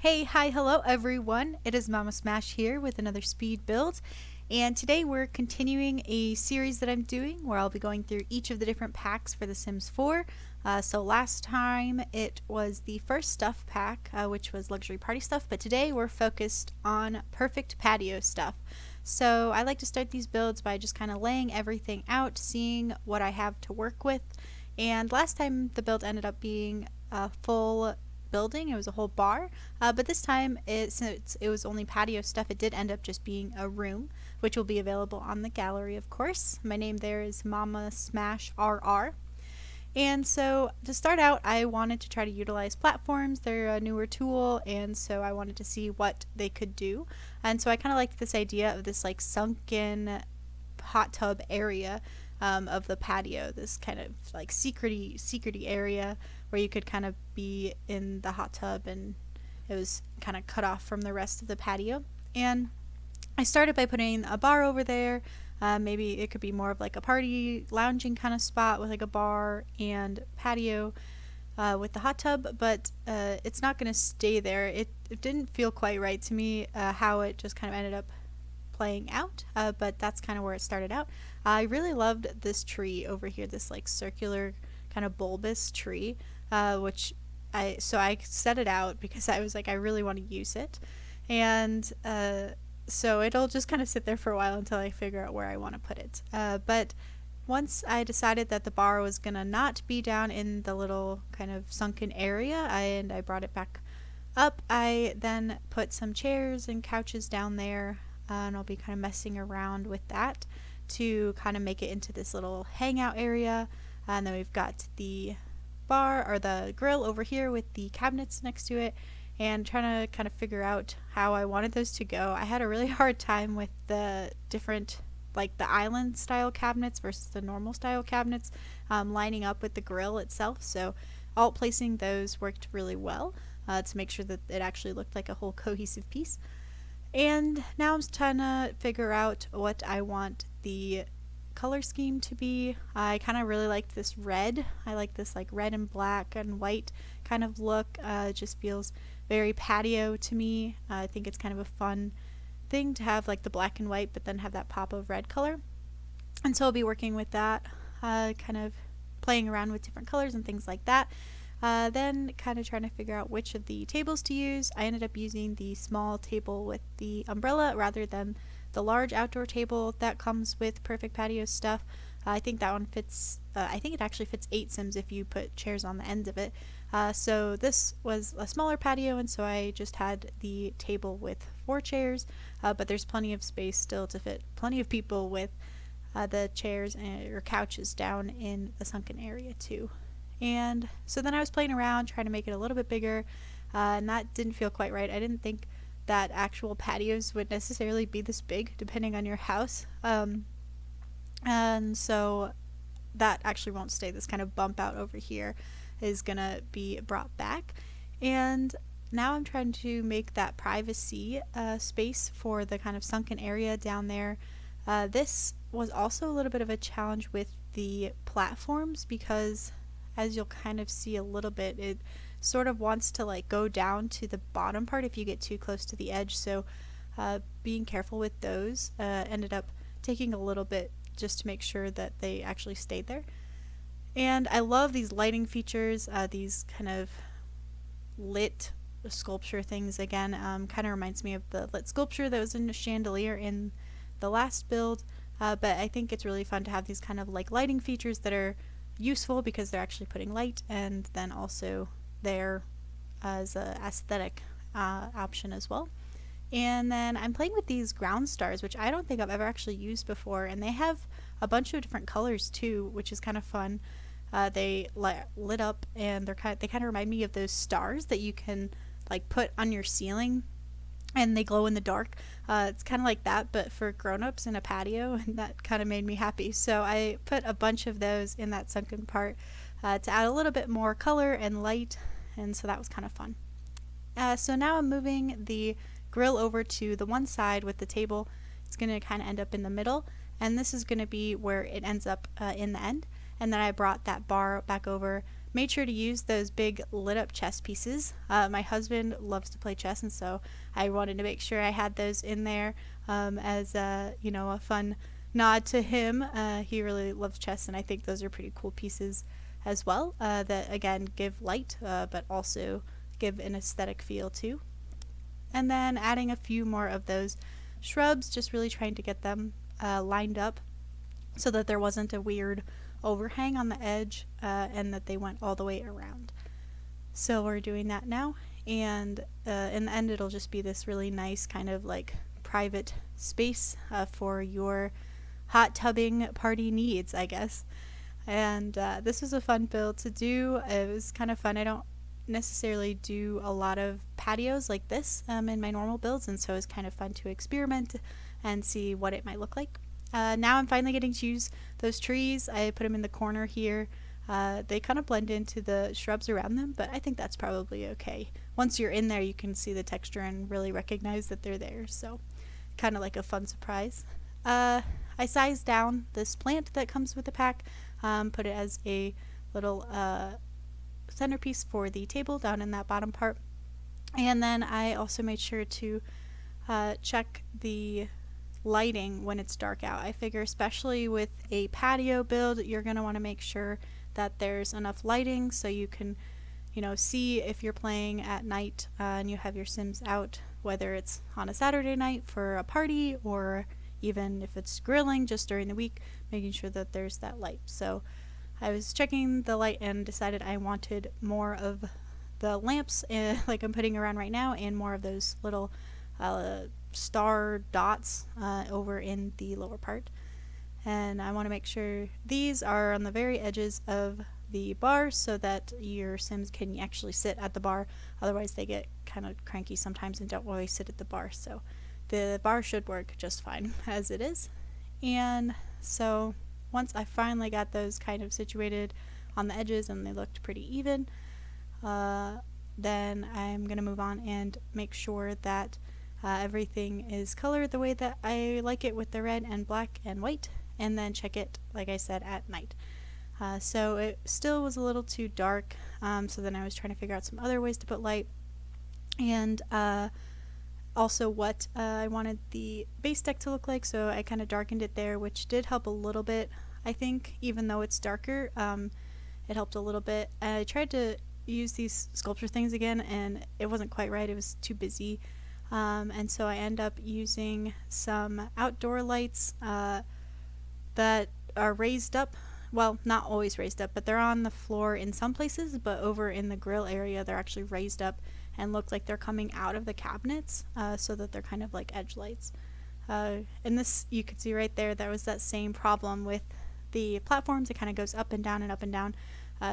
Hey, hi, hello everyone. It is Mama Smash here with another speed build. And today we're continuing a series that I'm doing where I'll be going through each of the different packs for The Sims 4. So last time it was the first stuff pack, which was luxury party stuff, but today we're focused on perfect patio stuff. So I like to start these builds by just kind of laying everything out, seeing what I have to work with. And last time the build ended up being a full building. It was a whole bar, but this time, since it was only patio stuff, it did end up just being a room, which will be available on the gallery, of course. My name there is Mama Smash RR. And so to start out, I wanted to try to utilize platforms. They're a newer tool, and so I wanted to see what they could do. And so I kind of liked this idea of this like sunken hot tub area of the patio, this kind of like secrety area where you could kind of be in the hot tub and it was kind of cut off from the rest of the patio. And I started by putting a bar over there. Maybe it could be more of like a party lounging kind of spot with like a bar and patio with the hot tub, but it's not going to stay there. It didn't feel quite right to me how it just kind of ended up playing out, but that's kind of where it started out. I really loved this tree over here, this like circular kind of bulbous tree, which I set it out because I was like, I really want to use it, and so it'll just kind of sit there for a while until I figure out where I want to put it. But once I decided that the bar was gonna not be down in the little kind of sunken area, and I brought it back up, I then put some chairs and couches down there, and I'll be kind of messing around with that to kind of make it into this little hangout area. And then we've got the bar or the grill over here with the cabinets next to it, and trying to kind of figure out how I wanted those to go. I had a really hard time with the different, like the island style cabinets versus the normal style cabinets, lining up with the grill itself. So alt placing those worked really well to make sure that it actually looked like a whole cohesive piece. And now I'm trying to figure out what I want the color scheme to be. I kind of really like this red. I like this like red and black and white kind of look. It just feels very patio to me. I think it's kind of a fun thing to have like the black and white but then have that pop of red color. And so I'll be working with that, kind of playing around with different colors and things like that. Then kind of trying to figure out which of the tables to use. I ended up using the small table with the umbrella rather than the large outdoor table that comes with Perfect Patio Stuff. I think that one fits, I think it actually fits 8 Sims if you put chairs on the end of it. So this was a smaller patio, and so I just had the table with 4 chairs, but there's plenty of space still to fit plenty of people with the chairs or couches down in the sunken area too. And so then I was playing around trying to make it a little bit bigger, and that didn't feel quite right. I didn't think that actual patios would necessarily be this big depending on your house, and so that actually won't stay. This kind of bump out over here is gonna be brought back, and now I'm trying to make that privacy space for the kind of sunken area down there. This was also a little bit of a challenge with the platforms because, as you'll kind of see a little bit, it sort of wants to like go down to the bottom part if you get too close to the edge. So being careful with those ended up taking a little bit just to make sure that they actually stayed there. And I love these lighting features, these kind of lit sculpture things again. Kind of reminds me of the lit sculpture that was in the chandelier in the last build, but I think it's really fun to have these kind of like lighting features that are useful because they're actually putting light, and then also there as a aesthetic option as well. And then I'm playing with these ground stars, which I don't think I've ever actually used before, and they have a bunch of different colors too, which is kind of fun. They lit up, and they kind of remind me of those stars that you can like put on your ceiling and they glow in the dark. It's kind of like that, but for grown-ups in a patio, and that kind of made me happy. So I put a bunch of those in that sunken part to add a little bit more color and light, and so that was kind of fun. So now I'm moving the grill over to the one side with the table. It's going to kind of end up in the middle, and this is going to be where it ends up in the end. And then I brought that bar back over made sure to use those big lit up chess pieces. My husband loves to play chess, and so I wanted to make sure I had those in there as a fun nod to him. He really loves chess, and I think those are pretty cool pieces as well, that again give light but also give an aesthetic feel too. And then adding a few more of those shrubs, just really trying to get them lined up so that there wasn't a weird overhang on the edge, and that they went all the way around. So we're doing that now, and in the end it'll just be this really nice kind of like private space for your hot tubbing party needs, I guess. And this was a fun build to do. It was kind of fun. I don't necessarily do a lot of patios like this in my normal builds, and so it's kind of fun to experiment and see what it might look like. Now I'm finally getting to use those trees. I put them in the corner here. They kind of blend into the shrubs around them, but I think that's probably okay. Once you're in there, you can see the texture and really recognize that they're there, so kind of like a fun surprise. I sized down this plant that comes with the pack, put it as a little centerpiece for the table down in that bottom part. And then I also made sure to check the lighting when it's dark out. I figure especially with a patio build, you're going to want to make sure that there's enough lighting so you can see if you're playing at night and you have your Sims out, whether it's on a Saturday night for a party or even if it's grilling just during the week, making sure that there's that light. So I was checking the light and decided I wanted more of the lamps like I'm putting around right now, and more of those little star dots over in the lower part. And I want to make sure these are on the very edges of the bar so that your Sims can actually sit at the bar. Otherwise they get kind of cranky sometimes and don't always sit at the bar. So the bar should work just fine as it is. And so once I finally got those kind of situated on the edges and they looked pretty even, then I'm going to move on and make sure that everything is colored the way that I like it, with the red and black and white, and then check it, like I said, at night. So it still was a little too dark, so then I was trying to figure out some other ways to put light, and also what I wanted the base deck to look like, so I kind of darkened it there, which did help a little bit, I think. Even though it's darker, it helped a little bit. I tried to use these sculpture things again, and it wasn't quite right. It was too busy, and so I end up using some outdoor lights that are raised up. Well, not always raised up, but they're on the floor in some places, but over in the grill area they're actually raised up and look like they're coming out of the cabinets, so that they're kind of like edge lights. And this, you can see right there, was that same problem with the platforms. It kind of goes up and down and up and down,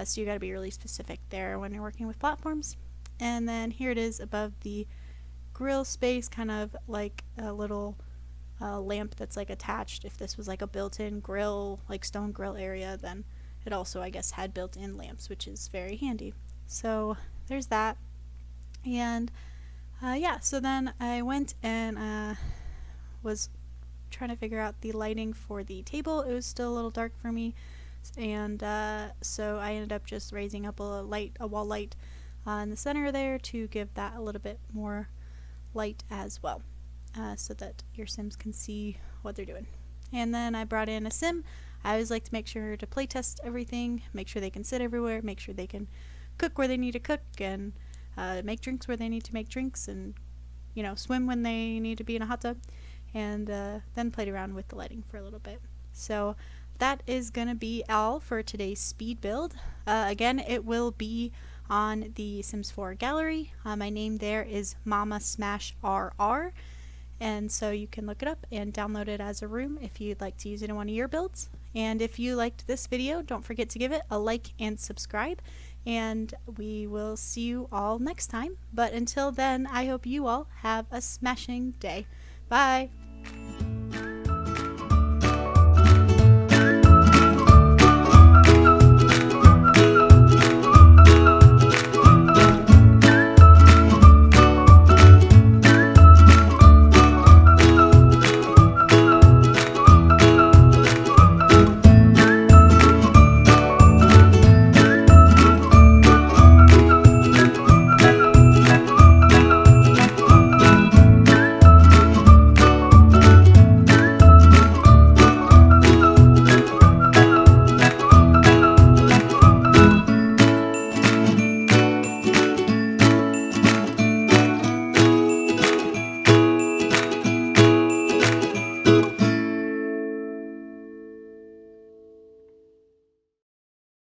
so you got to be really specific there when you're working with platforms. And then here it is above the grill space, kind of like a little lamp that's like attached. If this was like a built-in grill, like stone grill area, then it also, I guess, had built-in lamps, which is very handy. So there's that. And yeah, so then I went and was trying to figure out the lighting for the table. It was still a little dark for me, and so I ended up just raising up a wall light in the center there to give that a little bit more light as well, so that your Sims can see what they're doing. And then I brought in a Sim. I always like to make sure to play test everything, make sure they can sit everywhere, make sure they can cook where they need to cook, and make drinks where they need to make drinks, and swim when they need to be in a hot tub, and then played around with the lighting for a little bit. So that is gonna be all for today's speed build. Again, it will be on the Sims 4 gallery. My name there is Mama Smash RR, and so you can look it up and download it as a room if you'd like to use it in one of your builds. And if you liked this video, don't forget to give it a like and subscribe, and we will see you all next time. But until then, I hope you all have a smashing day. Bye!